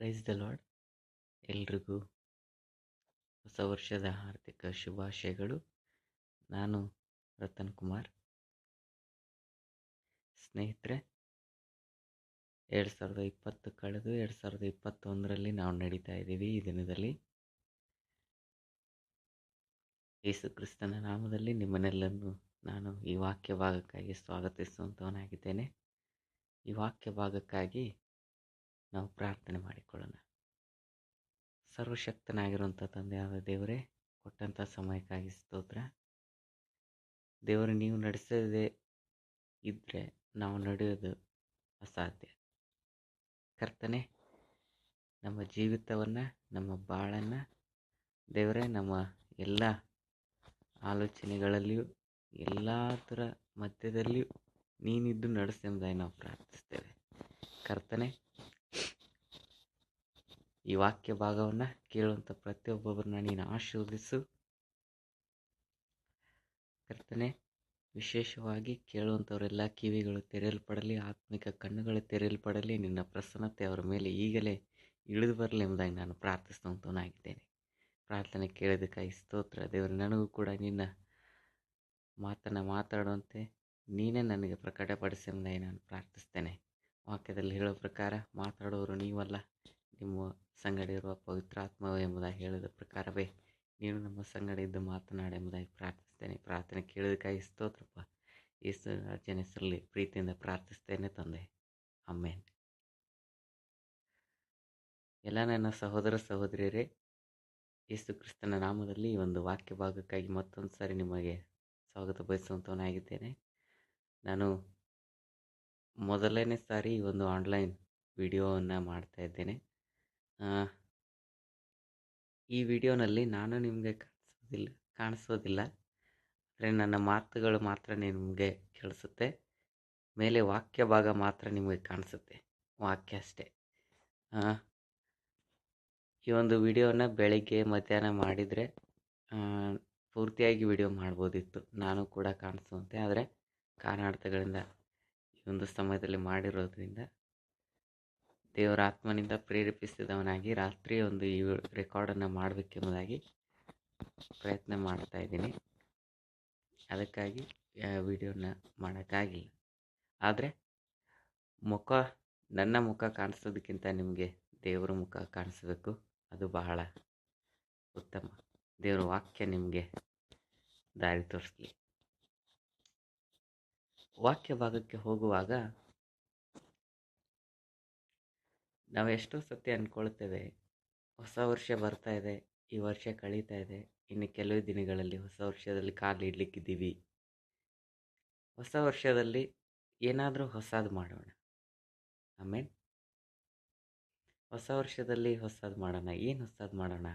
Praise the lord. ಎಲ್ರಿಗೂ ಹೊಸ ವರ್ಷದ ಹಾರ್ದಿಕ ಶುಭಾಶಯಗಳು. ನಾನು ರತನ್ ಕುಮಾರ್. ಸ್ನೇಹಿತರೆ, 2020 ಕಳೆದು 2021ರಲ್ಲಿ ನಾವು ನಡೀತಾ ಇದ್ದೀವಿ. ಈ ದಿನದಲ್ಲಿ ಯೇಸು ಕ್ರಿಸ್ತನ ನಾಮದಲ್ಲಿ ನಿಮ್ಮನ್ನೆಲ್ಲರನ್ನು ನಾನು ಈ ವಾಕ್ಯ ಭಾಗಕ್ಕಾಗಿ ಸ್ವಾಗತಿಸುವಂತವನಾಗಿದ್ದೇನೆ. ಈ ವಾಕ್ಯ ಭಾಗಕ್ಕಾಗಿ ನಾವು ಪ್ರಾರ್ಥನೆ ಮಾಡಿಕೊಳ್ಳೋಣ. ಸರ್ವಶಕ್ತನಾಗಿರುವಂಥ ತಂದೆಯಾದ ದೇವರೇ, ಕೊಟ್ಟಂಥ ಸಮಯಕ್ಕಾಗಿ ಸ್ತೋತ್ರ. ದೇವರು, ನೀವು ನಡೆಸದೇ ಇದ್ದರೆ ನಾವು ನಡೆಯೋದು ಅಸಾಧ್ಯ. ಕರ್ತನೆ, ನಮ್ಮ ಜೀವಿತವನ್ನು, ನಮ್ಮ ಬಾಳನ್ನು ದೇವರೇ, ನಮ್ಮ ಎಲ್ಲ ಆಲೋಚನೆಗಳಲ್ಲಿಯೂ ಎಲ್ಲದರ ಮಧ್ಯದಲ್ಲಿಯೂ ನೀನಿದ್ದು ನಡೆಸೆಂಬುದಾಗಿ ನಾವು ಪ್ರಾರ್ಥಿಸ್ತೇವೆ. ಕರ್ತನೆ, ಈ ವಾಕ್ಯ ಭಾಗವನ್ನು ಕೇಳುವಂಥ ಪ್ರತಿಯೊಬ್ಬೊಬ್ಬರನ್ನ ನೀನು ಆಶೀರ್ವದಿಸು. ಕರ್ತನೆ, ವಿಶೇಷವಾಗಿ ಕೇಳುವಂಥವರೆಲ್ಲ ಕಿವಿಗಳು ತೆರೆಯಲ್ಪಡಲಿ, ಆತ್ಮಿಕ ಕಣ್ಣುಗಳು ತೆರೆಯಲ್ಪಡಲಿ. ನಿನ್ನ ಪ್ರಸನ್ನತೆ ಅವರ ಮೇಲೆ ಈಗಲೇ ಇಳಿದು ಬರಲಿ ಎಂಬುದಾಗಿ ನಾನು ಪ್ರಾರ್ಥಿಸುವಂತವನಾಗಿದ್ದೇನೆ. ಪ್ರಾರ್ಥನೆ ಕೇಳೋದಕ್ಕಾಗಿ ಸ್ತೋತ್ರ. ದೇವರು, ನನಗೂ ಕೂಡ ನಿನ್ನ ಮಾತಾಡುವಂತೆ ನೀನೇ ನನಗೆ ಪ್ರಕಟಪಡಿಸೆಂಬುದಾಗಿ ನಾನು ಪ್ರಾರ್ಥಿಸ್ತೇನೆ. ವಾಕ್ಯದಲ್ಲಿ ಹೇಳೋ ಪ್ರಕಾರ ಮಾತಾಡೋರು ನೀವಲ್ಲ, ನಿಮ್ಮ ಸಂಗಡ ಇರುವ ಪವಿತ್ರಾತ್ಮವೇ ಎಂಬುದಾಗಿ ಹೇಳಿದ ಪ್ರಕಾರವೇ ನೀನು ನಮ್ಮ ಸಂಗಡ ಇದ್ದು ಮಾತನಾಡಿ ಎಂಬುದಾಗಿ ಪ್ರಾರ್ಥಿಸ್ತೇನೆ. ಪ್ರಾರ್ಥನೆ ಕೇಳೋದಕ್ಕಾಗಿ ಸ್ತೋತ್ರಪ್ಪ. ಯೇಸು ರಾಜನ ಹೆಸರಲ್ಲಿ ಪ್ರೀತಿಯಿಂದ ಪ್ರಾರ್ಥಿಸ್ತೇನೆ ತಂದೆ, ಆಮೆನ್. ಎಲ್ಲ ನನ್ನ ಸಹೋದರ ಸಹೋದರಿಯರೇ, ಯೇಸು ಕ್ರಿಸ್ತನ ನಾಮದಲ್ಲಿ ಈ ಒಂದು ವಾಕ್ಯ ಭಾಗಕ್ಕಾಗಿ ಮತ್ತೊಂದು ಸಾರಿ ನಿಮಗೆ ಸ್ವಾಗತ ಬಯಸುವಂಥವನಾಗಿದ್ದೇನೆ. ನಾನು ಮೊದಲನೇ ಸಾರಿ ಈ ಒಂದು ಆನ್ಲೈನ್ ವಿಡಿಯೋವನ್ನು ಮಾಡ್ತಾ ಇದ್ದೇನೆ. ಈ ವಿಡಿಯೋನಲ್ಲಿ ನಾನು ನಿಮಗೆ ಕಾಣಿಸೋದಿಲ್ಲ, ಆದರೆ ನನ್ನ ಮಾತುಗಳು ಮಾತ್ರ ನಿಮಗೆ ಕೇಳಿಸುತ್ತೆ. ಮೇಲೆ ವಾಕ್ಯ ಭಾಗ ಮಾತ್ರ ನಿಮಗೆ ಕಾಣಿಸುತ್ತೆ, ವಾಕ್ಯ ಅಷ್ಟೇ. ಈ ಒಂದು ವಿಡಿಯೋನ ಬೆಳಗ್ಗೆ ಮಧ್ಯಾಹ್ನ ಮಾಡಿದರೆ ಪೂರ್ತಿಯಾಗಿ ವಿಡಿಯೋ ಮಾಡ್ಬೋದಿತ್ತು, ನಾನು ಕೂಡ ಕಾಣಿಸುವಂತೆ. ಆದರೆ ಕಾರಣಾರ್ಥಗಳಿಂದ ಈ ಒಂದು ಸಮಯದಲ್ಲಿ ಮಾಡಿರೋದ್ರಿಂದ ದೇವರ ಆತ್ಮನಿಂದ ಪ್ರೇರೇಪಿಸಿದವನಾಗಿ ರಾತ್ರಿ ಒಂದು ಈ ರೆಕಾರ್ಡನ್ನು ಮಾಡಬೇಕೆಂಬುದಾಗಿ ಪ್ರಯತ್ನ ಮಾಡ್ತಾ ಇದ್ದೀನಿ. ಅದಕ್ಕಾಗಿ ವಿಡಿಯೋನ ಮಾಡೋಕ್ಕಾಗಿಲ್ಲ. ಆದರೆ ನನ್ನ ಮುಖ ಕಾಣಿಸೋದಕ್ಕಿಂತ ನಿಮಗೆ ದೇವರ ಮುಖ ಕಾಣಿಸಬೇಕು, ಅದು ಬಹಳ ಉತ್ತಮ. ದೇವರ ವಾಕ್ಯ ನಿಮಗೆ ದಾರಿ ತೋರಿಸಲಿ. ವಾಕ್ಯ ಭಾಗಕ್ಕೆ ಹೋಗುವಾಗ ನಾವು ಎಷ್ಟೋ ಸತಿ ಅಂದ್ಕೊಳ್ತೇವೆ, ಹೊಸ ವರ್ಷ ಬರ್ತಾ ಇದೆ, ಈ ವರ್ಷ ಕಳೀತಾ ಇದೆ, ಇನ್ನು ಕೆಲವು ದಿನಗಳಲ್ಲಿ ಹೊಸ ವರ್ಷದಲ್ಲಿ ಕಾಲು ಇಡ್ಲಿಕ್ಕಿದ್ದೀವಿ. ಹೊಸ ವರ್ಷದಲ್ಲಿ ಏನಾದರೂ ಹೊಸದು ಮಾಡೋಣ. ಆಮೇಲೆ ಹೊಸ ವರ್ಷದಲ್ಲಿ ಹೊಸದು ಮಾಡೋಣ. ಏನು ಹೊಸದು ಮಾಡೋಣ?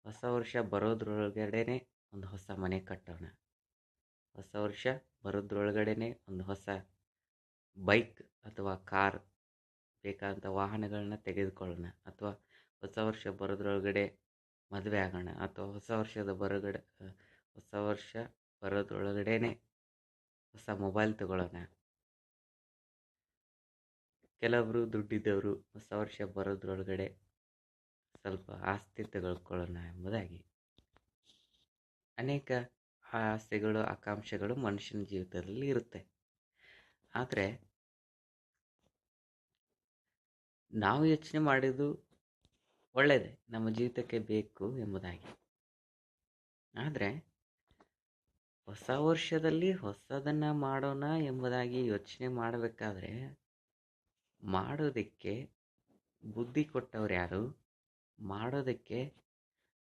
ಹೊಸ ವರ್ಷ ಬರೋದ್ರೊಳಗಡೆನೆ ಒಂದು ಹೊಸ ಮನೆ ಕಟ್ಟೋಣ. ಹೊಸ ವರ್ಷ ಬರೋದ್ರೊಳಗಡೆನೆ ಒಂದು ಹೊಸ ಬೈಕ್ ಅಥವಾ ಕಾರ್, ಬೇಕಾದಂಥ ವಾಹನಗಳನ್ನ ತೆಗೆದುಕೊಳ್ಳೋಣ. ಅಥವಾ ಹೊಸ ವರ್ಷ ಬರೋದ್ರೊಳಗಡೆ ಮದುವೆ ಆಗೋಣ. ಅಥವಾ ಹೊಸ ವರ್ಷ ಬರೋದ್ರೊಳಗಡೆನೆ ಹೊಸ ಮೊಬೈಲ್ ತಗೊಳ್ಳೋಣ. ಕೆಲವರು ದುಡ್ಡಿದ್ದವರು ಹೊಸ ವರ್ಷ ಬರೋದ್ರೊಳಗಡೆ ಸ್ವಲ್ಪ ಆಸ್ತಿ ತೆಗೆದುಕೊಳ್ಳೋಣ ಎಂಬುದಾಗಿ ಅನೇಕ ಆಸೆಗಳು, ಆಕಾಂಕ್ಷೆಗಳು ಮನುಷ್ಯನ ಜೀವಿತದಲ್ಲಿ ಇರುತ್ತೆ. ಆದರೆ ನಾವು ಯೋಚನೆ ಮಾಡಿದ್ದು ಒಳ್ಳೆಯದೇ, ನಮ್ಮ ಜೀವಿತಕ್ಕೆ ಬೇಕು ಎಂಬುದಾಗಿ. ಆದರೆ ಹೊಸ ವರ್ಷದಲ್ಲಿ ಹೊಸದನ್ನು ಮಾಡೋಣ ಎಂಬುದಾಗಿ ಯೋಚನೆ ಮಾಡಬೇಕಾದ್ರೆ ಮಾಡೋದಕ್ಕೆ ಬುದ್ಧಿ ಕೊಟ್ಟವ್ರು ಯಾರು, ಮಾಡೋದಕ್ಕೆ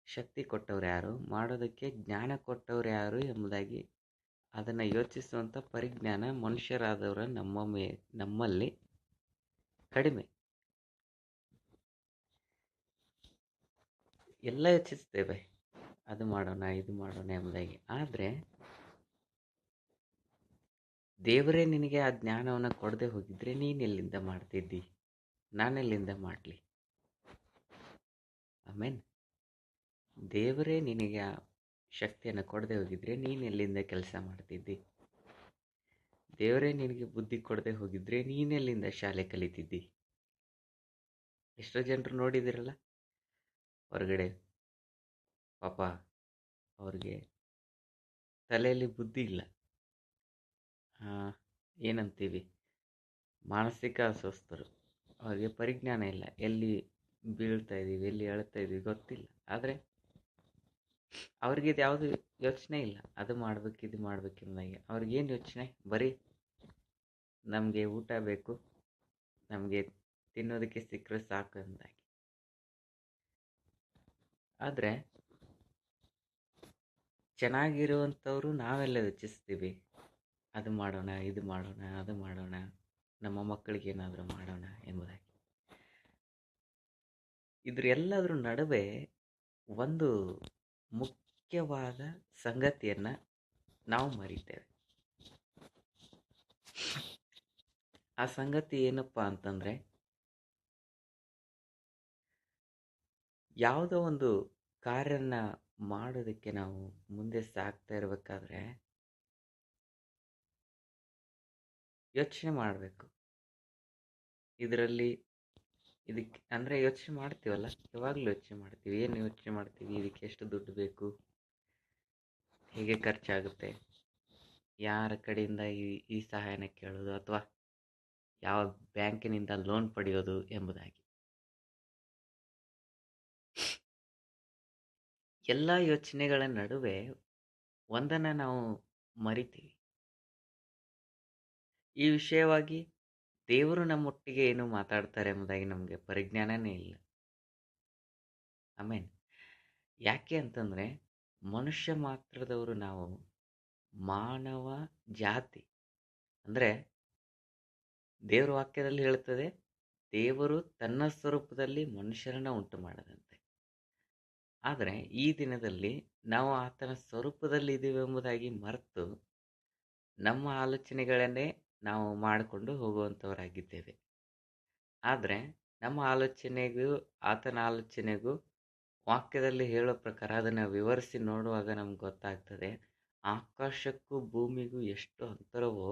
ಶಕ್ತಿ ಕೊಟ್ಟವ್ರು ಯಾರು, ಮಾಡೋದಕ್ಕೆ ಜ್ಞಾನ ಕೊಟ್ಟವ್ರು ಯಾರು ಎಂಬುದಾಗಿ ಅದನ್ನು ಯೋಚಿಸುವಂಥ ಪರಿಜ್ಞಾನ ಮನುಷ್ಯರಾದವರ ನಮ್ಮಲ್ಲಿ ಕಡಿಮೆ. ಎಲ್ಲ ಯೋಚಿಸ್ತೇವೆ, ಅದು ಮಾಡೋಣ ಇದು ಮಾಡೋಣ ಎಂಬುದಾಗಿ. ಆದರೆ ದೇವರೇ ನಿನಗೆ ಆ ಜ್ಞಾನವನ್ನು ಕೊಡದೆ ಹೋಗಿದ್ರೆ ನೀನೆಲ್ಲಿಂದ ಮಾಡ್ತಿದ್ದಿ? ನಾನೆಲ್ಲಿಂದ ಮಾಡಲಿ? ಆಮೇನ್. ದೇವರೇ ನಿನಗೆ ಆ ಶಕ್ತಿಯನ್ನು ಕೊಡದೆ ಹೋಗಿದ್ರೆ ನೀನೆಲ್ಲಿಂದ ಕೆಲಸ ಮಾಡ್ತಿದ್ದಿ? ದೇವರೇ ನಿನಗೆ ಬುದ್ಧಿ ಕೊಡದೆ ಹೋಗಿದ್ರೆ ನೀನೆಲ್ಲಿಂದ ಶಾಲೆ ಕಲಿತಿದ್ದಿ? ಎಷ್ಟೋ ಜನರು ನೋಡಿದಿರಲ್ಲ, ಹೊರಗಡೆ ಪಾಪ ಅವ್ರಿಗೆ ತಲೆಯಲ್ಲಿ ಬುದ್ಧಿ ಇಲ್ಲ. ಏನಂತೀವಿ, ಮಾನಸಿಕ ಅಸ್ವಸ್ಥರು. ಅವ್ರಿಗೆ ಪರಿಜ್ಞಾನ ಇಲ್ಲ, ಎಲ್ಲಿ ಬೀಳ್ತಾ ಇದ್ದೀವಿ, ಎಲ್ಲಿ ಅಳ್ತಾ ಇದ್ದೀವಿ ಗೊತ್ತಿಲ್ಲ. ಆದರೆ ಅವ್ರಿಗೆ ಇದು ಯಾವುದು ಯೋಚನೆ ಇಲ್ಲ, ಅದು ಮಾಡ್ಬೇಕು ಇದು ಮಾಡ್ಬೇಕು ಎಂಬುದಾಗಿ. ಅವ್ರಿಗೇನು ಯೋಚನೆ, ಬರೀ ನಮಗೆ ಊಟ ಬೇಕು, ನಮಗೆ ತಿನ್ನೋದಕ್ಕೆ ಸಿಕ್ಕರೆ ಸಾಕು ಎಂಬುದಾಗಿ. ಆದರೆ ಚೆನ್ನಾಗಿರುವಂಥವ್ರು ನಾವೆಲ್ಲ ಯೋಚಿಸ್ತೀವಿ, ಅದು ಮಾಡೋಣ, ಇದು ಮಾಡೋಣ, ಅದು ಮಾಡೋಣ, ನಮ್ಮ ಮಕ್ಕಳಿಗೆ ಏನಾದರೂ ಮಾಡೋಣ ಎಂಬುದಾಗಿ. ಇದ್ರ ಎಲ್ಲದರ ನಡುವೆ ಒಂದು ಮುಖ್ಯವಾದ ಸಂಗತಿಯನ್ನು ನಾವು ಮರಿತೇವೆ. ಆ ಸಂಗತಿ ಏನಪ್ಪ ಅಂತಂದರೆ, ಯಾವುದೋ ಒಂದು ಕಾರ್ಯನ ಮಾಡೋದಕ್ಕೆ ನಾವು ಮುಂದೆ ಸಾಗ್ತಾ ಇರಬೇಕಾದ್ರೆ ಯೋಚನೆ ಮಾಡಬೇಕು. ಇದಕ್ಕೆ ಅಂದರೆ ಯೋಚನೆ ಮಾಡ್ತೀವಲ್ಲ, ಯಾವಾಗಲೂ ಯೋಚನೆ ಮಾಡ್ತೀವಿ. ಏನು ಯೋಚನೆ ಮಾಡ್ತೀವಿ? ಇದಕ್ಕೆ ಎಷ್ಟು ದುಡ್ಡು ಬೇಕು, ಹೇಗೆ ಖರ್ಚಾಗುತ್ತೆ, ಯಾರ ಕಡೆಯಿಂದ ಈ ಸಹಾಯನ ಕೇಳೋದು, ಅಥವಾ ಯಾವ ಬ್ಯಾಂಕಿನಿಂದ ಲೋನ್ ಪಡೆಯೋದು ಎಂಬುದಾಗಿ. ಎಲ್ಲ ಯೋಚನೆಗಳ ನಡುವೆ ಒಂದನ್ನು ನಾವು ಮರಿತೀವಿ. ಈ ವಿಷಯವಾಗಿ ದೇವರು ನಮ್ಮೊಟ್ಟಿಗೆ ಏನು ಮಾತಾಡ್ತಾರೆ ಎಂಬುದಾಗಿ ನಮಗೆ ಪರಿಜ್ಞಾನನೇ ಇಲ್ಲ. ಆಮೇನ್. ಯಾಕೆ ಅಂತಂದರೆ, ಮನುಷ್ಯ ಮಾತ್ರದವರು ನಾವು, ಮಾನವ ಜಾತಿ. ಅಂದರೆ ದೇವರ ವಾಕ್ಯದಲ್ಲಿ ಹೇಳುತ್ತದೆ, ದೇವರು ತನ್ನ ಸ್ವರೂಪದಲ್ಲಿ ಮನುಷ್ಯರನ್ನ ಉಂಟು ಮಾಡದಂತೆ. ಆದರೆ ಈ ದಿನದಲ್ಲಿ ನಾವು ಆತನ ಸ್ವರೂಪದಲ್ಲಿ ಇದ್ದೀವಿ ಎಂಬುದಾಗಿ ಮರೆತು ನಮ್ಮ ಆಲೋಚನೆಗಳನ್ನೇ ನಾವು ಮಾಡಿಕೊಂಡು ಹೋಗುವಂಥವರಾಗಿದ್ದೇವೆ. ಆದರೆ ನಮ್ಮ ಆಲೋಚನೆಗೂ ಆತನ ಆಲೋಚನೆಗೂ ವಾಕ್ಯದಲ್ಲಿ ಹೇಳೋ ಪ್ರಕಾರ ಅದನ್ನು ವಿವರಿಸಿ ನೋಡುವಾಗ ನಮ್ಗೆ ಗೊತ್ತಾಗ್ತದೆ, ಆಕಾಶಕ್ಕೂ ಭೂಮಿಗೂ ಎಷ್ಟು ಅಂತರವೋ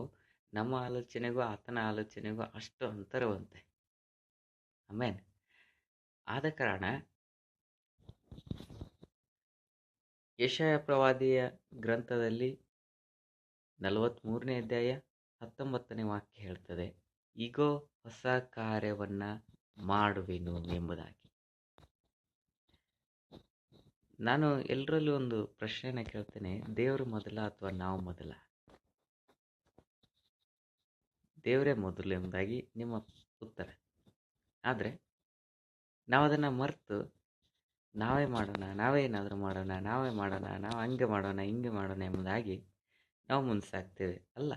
ನಮ್ಮ ಆಲೋಚನೆಗೂ ಆತನ ಆಲೋಚನೆಗೂ ಅಷ್ಟು ಅಂತರವಂತೆ. ಆಮೇನ್. ಆದ ಕಾರಣ ಯೆಶಾಯ ಪ್ರವಾದಿಯ ಗ್ರಂಥದಲ್ಲಿ 43ನೇ ಅಧ್ಯಾಯ 19ನೇ ವಾಕ್ಯ ಹೇಳ್ತದೆ, ಈಗೋ ಹೊಸ ಕಾರ್ಯವನ್ನ ಮಾಡುವೆನು ಎಂಬುದಾಗಿ. ನಾನು ಎಲ್ಲರಲ್ಲೂ ಒಂದು ಪ್ರಶ್ನೆನ ಕೇಳ್ತೇನೆ, ದೇವರು ಮೊದಲ ಅಥವಾ ನಾವು ಮೊದಲ? ದೇವರೇ ಮೊದಲು ಎಂಬುದಾಗಿ ನಿಮ್ಮ ಉತ್ತರ. ಆದರೆ ನಾವು ಅದನ್ನು ಮರೆತು ನಾವೇ ಮಾಡೋಣ, ನಾವೇ ಏನಾದರೂ ಮಾಡೋಣ, ನಾವು ಹಂಗೆ ಮಾಡೋಣ, ಹಿಂಗೆ ಮಾಡೋಣ ಎಂಬುದಾಗಿ ನಾವು ಮುಂದೆ ಅಲ್ಲ,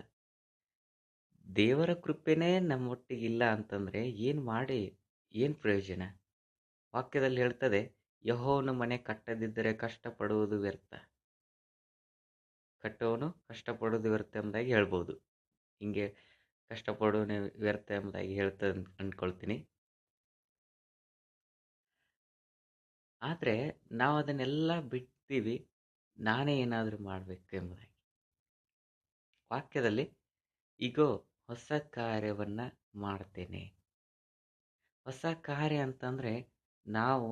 ದೇವರ ಕೃಪೆನೇ ನಮ್ಮೊಟ್ಟಿಗಿಲ್ಲ ಅಂತಂದರೆ ಏನು ಮಾಡಿ ಏನು ಪ್ರಯೋಜನ? ವಾಕ್ಯದಲ್ಲಿ ಹೇಳ್ತದೆ, ಯೆಹೋವನ ಮನೆ ಕಟ್ಟದಿದ್ದರೆ ಕಷ್ಟಪಡುವುದು ವ್ಯರ್ಥ. ಕಟ್ಟೋನು ಕಷ್ಟಪಡುವುದು ವ್ಯರ್ಥ ಎಂಬುದಾಗಿ ಹೇಳ್ಬೋದು. ಹಿಂಗೆ ಕಷ್ಟಪಡೋನು ವ್ಯರ್ಥ ಎಂಬುದಾಗಿ ಹೇಳ್ತದೆ ಅಂದ್ಕೊಳ್ತೀನಿ. ಆದರೆ ನಾವು ಅದನ್ನೆಲ್ಲ ಬಿಡ್ತೀವಿ, ನಾನೇ ಏನಾದರೂ ಮಾಡಬೇಕು ಎಂಬುದಾಗಿ. ವಾಕ್ಯದಲ್ಲಿ ಈಗೋ ಹೊಸ ಕಾರ್ಯವನ್ನು ಮಾಡ್ತೇನೆ. ಹೊಸ ಕಾರ್ಯ ಅಂತಂದರೆ ನಾವು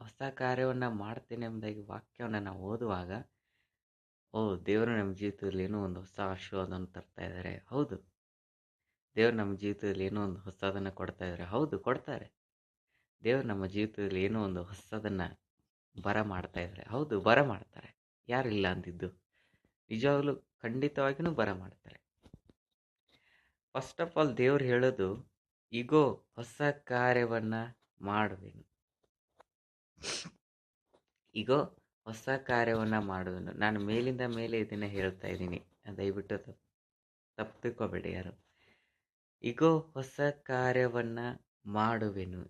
ಹೊಸ ಕಾರ್ಯವನ್ನು ಮಾಡ್ತೇನೆ ಎಂಬುದಾಗಿ ವಾಕ್ಯವನ್ನು ನಾವು ಓದುವಾಗ, ದೇವರು ನಮ್ಮ ಜೀವಿತದಲ್ಲಿ ಏನೋ ಒಂದು ಹೊಸ ಆಶೀರ್ವಾದವನ್ನು ತರ್ತಾ ಇದ್ದಾರೆ. ಹೌದು, ದೇವರು ನಮ್ಮ ಜೀವಿತದಲ್ಲಿ ಏನೋ ಒಂದು ಹೊಸದನ್ನು ಕೊಡ್ತಾ ಇದ್ದಾರೆ. ಹೌದು, ಕೊಡ್ತಾರೆ. ದೇವರು ನಮ್ಮ ಜೀವಿತದಲ್ಲಿ ಏನೋ ಒಂದು ಹೊಸದನ್ನು ಬರ ಮಾಡ್ತಾ ಇದ್ದಾರೆ. ಹೌದು, ಬರ ಮಾಡ್ತಾರೆ. ಯಾರಿಲ್ಲ ಅಂದಿದ್ದು? ನಿಜವಾಗ್ಲೂ ಖಂಡಿತವಾಗಿಯೂ ಬರ ಮಾಡ್ತಾರೆ. ಫಸ್ಟ್ ಆಫ್ ಆಲ್ ದೇವ್ರು ಹೇಳೋದು, ಈಗೋ ಹೊಸ ಕಾರ್ಯವನ್ನು ಮಾಡುವೆನು. ಈಗೋ ಹೊಸ ಕಾರ್ಯವನ್ನು ಮಾಡುವೆನು. ನಾನು ಮೇಲಿಂದ ಮೇಲೆ ಇದನ್ನು ಹೇಳ್ತಾ ಇದ್ದೀನಿ, ದಯವಿಟ್ಟು ತಪ್ಪು ತಿಳ್ಕೊಬೇಡಿ ಯಾರು. ಈಗೋ ಹೊಸ ಕಾರ್ಯವನ್ನು ಮಾಡುವೆನು.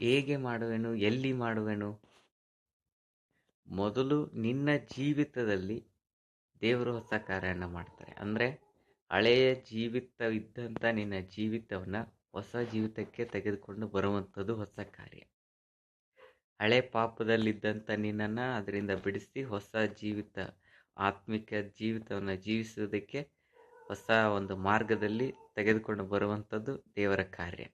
ಹೇಗೆ ಮಾಡುವೆನು? ಎಲ್ಲಿ ಮಾಡುವೆನು? ಮೊದಲು ನಿನ್ನ ಜೀವಿತದಲ್ಲಿ ದೇವರು ಹೊಸ ಕಾರ್ಯವನ್ನು ಮಾಡ್ತಾರೆ. ಅಂದರೆ ಹಳೆಯ ಜೀವಿತ ಇದ್ದಂಥ ನಿನ್ನ ಜೀವಿತವನ್ನು ಹೊಸ ಜೀವಿತಕ್ಕೆ ತೆಗೆದುಕೊಂಡು ಬರುವಂಥದ್ದು ಹೊಸ ಕಾರ್ಯ. ಹಳೆ ಪಾಪದಲ್ಲಿದ್ದಂಥ ನಿನ್ನನ್ನು ಅದರಿಂದ ಬಿಡಿಸಿ ಹೊಸ ಜೀವಿತ, ಆತ್ಮಿಕ ಜೀವಿತವನ್ನು ಜೀವಿಸುವುದಕ್ಕೆ ಹೊಸ ಒಂದು ಮಾರ್ಗದಲ್ಲಿ ತೆಗೆದುಕೊಂಡು ಬರುವಂಥದ್ದು ದೇವರ ಕಾರ್ಯ.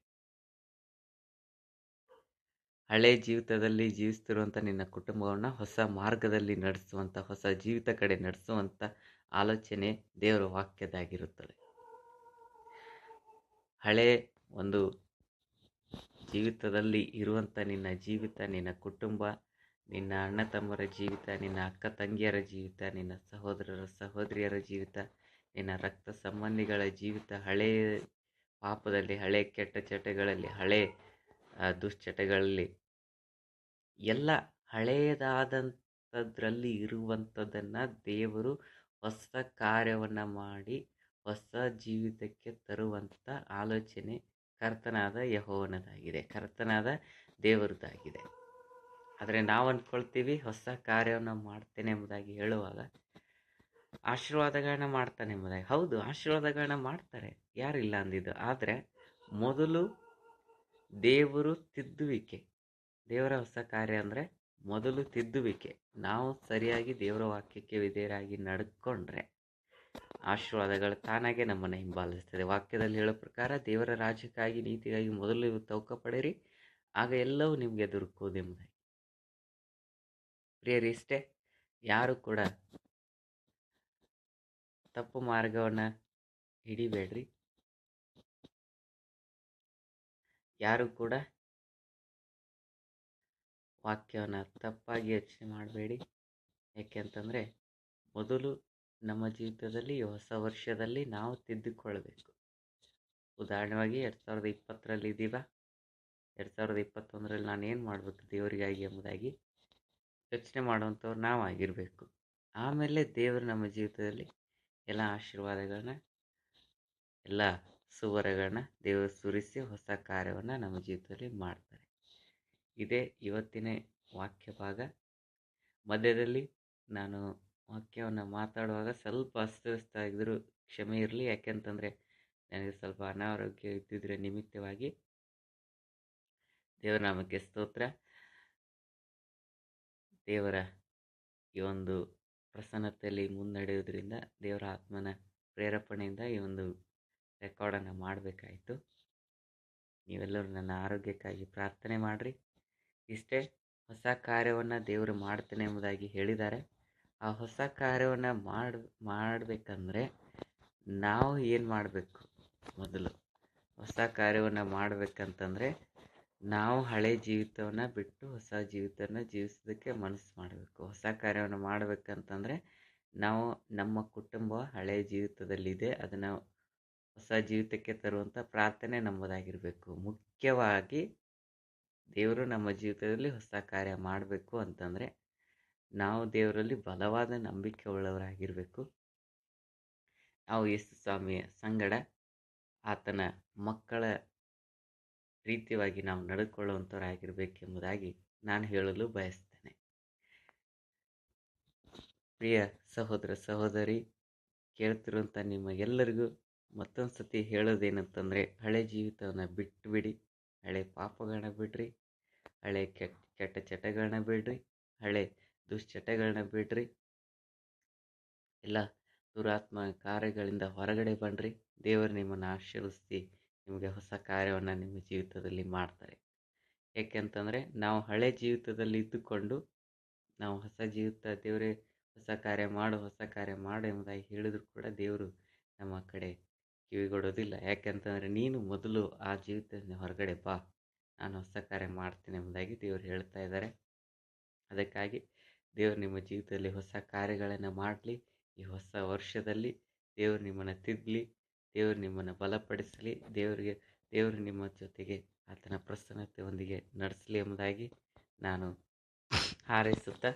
ಹಳೆ ಜೀವಿತದಲ್ಲಿ ಜೀವಿಸ್ತಿರುವಂಥ ನಿನ್ನ ಕುಟುಂಬವನ್ನು ಹೊಸ ಮಾರ್ಗದಲ್ಲಿ ನಡೆಸುವಂಥ, ಹೊಸ ಜೀವಿತ ಕಡೆ ನಡೆಸುವಂಥ ಆಲೋಚನೆ ದೇವರ ವಾಕ್ಯದಾಗಿರುತ್ತದೆ. ಹಳೆ ಒಂದು ಜೀವಿತದಲ್ಲಿ ಇರುವಂಥ ನಿನ್ನ ಜೀವಿತ, ನಿನ್ನ ಕುಟುಂಬ, ನಿನ್ನ ಅಣ್ಣ ತಮ್ಮರ ಜೀವಿತ, ನಿನ್ನ ಅಕ್ಕ ತಂಗಿಯರ ಜೀವಿತ, ನಿನ್ನ ಸಹೋದರರ ಸಹೋದರಿಯರ ಜೀವಿತ, ನಿನ್ನ ರಕ್ತ ಸಂಬಂಧಿಗಳ ಜೀವಿತ ಹಳೆಯ ಪಾಪದಲ್ಲಿ, ಹಳೆ ಕೆಟ್ಟ ಚಟಗಳಲ್ಲಿ, ಹಳೆ ದುಶ್ಚಟಗಳಲ್ಲಿ, ಎಲ್ಲ ಹಳೆಯದಾದಂಥದ್ರಲ್ಲಿ ಇರುವಂಥದ್ದನ್ನು ದೇವರು ಹೊಸ ಕಾರ್ಯವನ್ನು ಮಾಡಿ ಹೊಸ ಜೀವಿತಕ್ಕೆ ತರುವಂಥ ಆಲೋಚನೆ ಕರ್ತನಾದ ಯೆಹೋವನದಾಗಿದೆ, ಕರ್ತನಾದ ದೇವರದಾಗಿದೆ. ಆದರೆ ನಾವು ಅಂದ್ಕೊಳ್ತೀವಿ ಹೊಸ ಕಾರ್ಯವನ್ನು ಮಾಡ್ತೇನೆ ಎಂಬುದಾಗಿ ಹೇಳುವಾಗ ಆಶೀರ್ವಾದಗಳನ್ನ ಮಾಡ್ತಾನೆ ಎಂಬುದಾಗಿ. ಹೌದು, ಆಶೀರ್ವಾದಗಳನ್ನ ಮಾಡ್ತಾರೆ, ಯಾರಿಲ್ಲ ಅಂದಿದ್ದು. ಆದರೆ ಮೊದಲು ದೇವರು ತಿದ್ದುವಿಕೆ, ದೇವರ ಹೊಸ ಕಾರ್ಯ ಅಂದರೆ ಮೊದಲು ತಿದ್ದುವಿಕೆ. ನಾವು ಸರಿಯಾಗಿ ದೇವರ ವಾಕ್ಯಕ್ಕೆ ವಿಧೇಯರಾಗಿ ನಡ್ಕೊಂಡ್ರೆ ಆಶೀರ್ವಾದಗಳು ತಾನಾಗೆ ನಮ್ಮನ್ನು ಹಿಂಬಾಲಿಸ್ತದೆ. ವಾಕ್ಯದಲ್ಲಿ ಹೇಳೋ ಪ್ರಕಾರ ದೇವರ ರಾಜ್ಯಕ್ಕಾಗಿ ನೀತಿಗಾಗಿ ಮೊದಲು ನೀವು ತೌಕ ಪಡಿರಿ, ಆಗ ಎಲ್ಲವೂ ನಿಮಗೆ ದೊರಕುವುದೆಂಬುದಾಗಿ. ಪ್ರಿಯರೇ, ಇಷ್ಟೇ, ಯಾರು ಕೂಡ ತಪ್ಪು ಮಾರ್ಗವನ್ನು ಹಿಡಿಬೇಡ್ರಿ, ಯಾರು ಕೂಡ ವಾಕ್ಯವನ್ನು ತಪ್ಪಾಗಿ ಯೋಚನೆ ಮಾಡಬೇಡಿ. ಯಾಕೆಂತಂದರೆ ಮೊದಲು ನಮ್ಮ ಜೀವಿತದಲ್ಲಿ ಹೊಸ ವರ್ಷದಲ್ಲಿ ನಾವು ತಿದ್ದುಕೊಳ್ಬೇಕು. ಉದಾಹರಣೆಯಾಗಿ 2020 ಇದ್ದೀವ, 2021 ನಾನು ಏನು ಮಾಡಬೇಕು ದೇವರಿಗಾಗಿ ಎಂಬುದಾಗಿ ಯೋಚನೆ ಮಾಡುವಂಥವ್ರು ನಾವಾಗಿರಬೇಕು. ಆಮೇಲೆ ದೇವರು ನಮ್ಮ ಜೀವಿತದಲ್ಲಿ ಎಲ್ಲ ಆಶೀರ್ವಾದಗಳನ್ನ, ಎಲ್ಲ ಸುವರಗಳನ್ನ ದೇವರು ಸುರಿಸಿ ಹೊಸ ಕಾರ್ಯವನ್ನು ನಮ್ಮ ಜೀವಿತದಲ್ಲಿ ಮಾಡ್ತಾರೆ. ಇದೇ ಇವತ್ತಿನ ವಾಕ್ಯ ಭಾಗ. ಮಧ್ಯದಲ್ಲಿ ನಾನು ವಾಕ್ಯವನ್ನು ಮಾತಾಡುವಾಗ ಸ್ವಲ್ಪ ಅಸ್ತವ್ಯಸ್ತ ಆಗಿದ್ರು ಕ್ಷಮೆ ಇರಲಿ. ಯಾಕೆಂತಂದರೆ ನನಗೆ ಸ್ವಲ್ಪ ಅನಾರೋಗ್ಯ ಇದ್ದಿದ್ರೆ ನಿಮಿತ್ತವಾಗಿ. ದೇವರ ನಾಮಕ್ಕೆ ಸ್ತೋತ್ರ. ದೇವರ ಈ ಒಂದು ಪ್ರಸನ್ನತೆಯಲ್ಲಿ ಮುನ್ನಡೆಯೋದ್ರಿಂದ ದೇವರ ಆತ್ಮನ ಪ್ರೇರೇಪಣೆಯಿಂದ ಈ ಒಂದು ರೆಕಾರ್ಡನ್ನು ಮಾಡಬೇಕಾಯಿತು. ನೀವೆಲ್ಲರೂ ನನ್ನ ಆರೋಗ್ಯಕ್ಕಾಗಿ ಪ್ರಾರ್ಥನೆ ಮಾಡಿರಿ. ಇಷ್ಟೇ, ಹೊಸ ಕಾರ್ಯವನ್ನು ದೇವರು ಮಾಡ್ತೇನೆ ಎಂಬುದಾಗಿ ಹೇಳಿದ್ದಾರೆ. ಆ ಹೊಸ ಕಾರ್ಯವನ್ನು ಮಾಡಬೇಕಂದ್ರೆ ನಾವು ಏನು ಮಾಡಬೇಕು? ಮೊದಲು ಹೊಸ ಕಾರ್ಯವನ್ನು ಮಾಡಬೇಕಂತಂದರೆ ನಾವು ಹಳೆ ಜೀವಿತವನ್ನು ಬಿಟ್ಟು ಹೊಸ ಜೀವಿತವನ್ನು ಜೀವಿಸೋದಕ್ಕೆ ಮನಸ್ಸು ಮಾಡಬೇಕು. ಹೊಸ ಕಾರ್ಯವನ್ನು ಮಾಡಬೇಕಂತಂದರೆ ನಾವು, ನಮ್ಮ ಕುಟುಂಬ ಹಳೆಯ ಜೀವಿತದಲ್ಲಿದೆ, ಅದನ್ನು ಹೊಸ ಜೀವಿತಕ್ಕೆ ತರುವಂಥ ಪ್ರಾರ್ಥನೆ ನಮ್ಮದಾಗಿರಬೇಕು. ಮುಖ್ಯವಾಗಿ ದೇವರು ನಮ್ಮ ಜೀವಿತದಲ್ಲಿ ಹೊಸ ಕಾರ್ಯ ಮಾಡಬೇಕು ಅಂತಂದರೆ ನಾವು ದೇವರಲ್ಲಿ ಬಲವಾದ ನಂಬಿಕೆ ಉಳ್ಳವರಾಗಿರಬೇಕು. ನಾವು ಯೇಸು ಸ್ವಾಮಿಯ ಸಂಗಡ ಆತನ ಮಕ್ಕಳ ರೀತಿಯಾಗಿ ನಾವು ನಡೆದುಕೊಳ್ಳುವಂಥವರಾಗಿರಬೇಕೆಂಬುದಾಗಿ ನಾನು ಹೇಳಲು ಬಯಸ್ತೇನೆ. ಪ್ರಿಯ ಸಹೋದರ ಸಹೋದರಿ, ಕೇಳ್ತಿರುವಂಥ ನಿಮಗೆಲ್ಲರಿಗೂ ಮತ್ತೊಂದು ಸತಿ ಹೇಳೋದೇನಂತಂದರೆ, ಹಳೆ ಜೀವಿತವನ್ನು ಬಿಟ್ಟು ಬಿಡಿ, ಹಳೆ ಪಾಪಗಳನ್ನ ಬಿಡ್ರಿ, ಹಳೆ ಕೆಟ್ಟ ಚಟಗಳನ್ನ ಬಿಡ್ರಿ, ಹಳೆ ದುಶ್ಚಟಗಳನ್ನ ಬಿಡ್ರಿ, ಎಲ್ಲ ದುರಾತ್ಮ ಕಾರ್ಯಗಳಿಂದ ಹೊರಗಡೆ ಬನ್ನಿರಿ. ದೇವರು ನಿಮ್ಮನ್ನು ಆಶೀರ್ವದಿಸಿ ನಿಮಗೆ ಹೊಸ ಕಾರ್ಯವನ್ನು ನಿಮ್ಮ ಜೀವಿತದಲ್ಲಿ ಮಾಡ್ತಾರೆ. ಏಕೆಂತಂದರೆ ನಾವು ಹಳೆ ಜೀವಿತದಲ್ಲಿ ಇದ್ದುಕೊಂಡು ನಾವು ಹೊಸ ಜೀವಿತ, ದೇವರೇ ಹೊಸ ಕಾರ್ಯ ಮಾಡು, ಹೊಸ ಕಾರ್ಯ ಮಾಡು ಎಂಬುದಾಗಿ ಹೇಳಿದ್ರು ಕೂಡ ದೇವರು ನಮ್ಮ ಕಡೆ ಕಿವಿಗೊಡೋದಿಲ್ಲ. ಯಾಕೆಂತಂದರೆ ನೀನು ಮೊದಲು ಆ ಜೀವಿತದಿಂದ ಹೊರಗಡೆ ಬಾ, ನಾನು ಹೊಸ ಕಾರ್ಯ ಮಾಡ್ತೀನಿ ಎಂಬುದಾಗಿ ದೇವರು ಹೇಳ್ತಾ ಇದ್ದಾರೆ. ಅದಕ್ಕಾಗಿ ದೇವರು ನಿಮ್ಮ ಜೀವಿತದಲ್ಲಿ ಹೊಸ ಕಾರ್ಯಗಳನ್ನು ಮಾಡಲಿ. ಈ ಹೊಸ ವರ್ಷದಲ್ಲಿ ದೇವರು ನಿಮ್ಮನ್ನು ತಿದ್ದಲಿ, ದೇವರು ನಿಮ್ಮನ್ನು ಬಲಪಡಿಸಲಿ, ದೇವರು ನಿಮ್ಮ ಜೊತೆಗೆ ಆತನ ಪ್ರಸನ್ನತೆಯೊಂದಿಗೆ ನಡೆಸಲಿ ಎಂಬುದಾಗಿ ನಾನು ಹಾರೈಸುತ್ತಾ,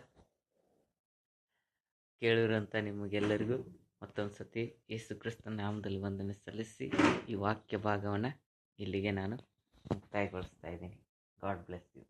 ಕೇಳಿರೋಂಥ ನಿಮಗೆಲ್ಲರಿಗೂ ಮತ್ತೊಂದು ಸತಿ ಯೇಸು ಕ್ರಿಸ್ತನ ನಾಮದಲ್ಲಿ ವಂದನೆ ಸಲ್ಲಿಸಿ ಈ ವಾಕ್ಯ ಭಾಗವನ್ನು ಇಲ್ಲಿಗೆ ನಾನು ಮುಕ್ತಾಯಗೊಳಿಸ್ತಾ ಇದ್ದೀನಿ. God bless you.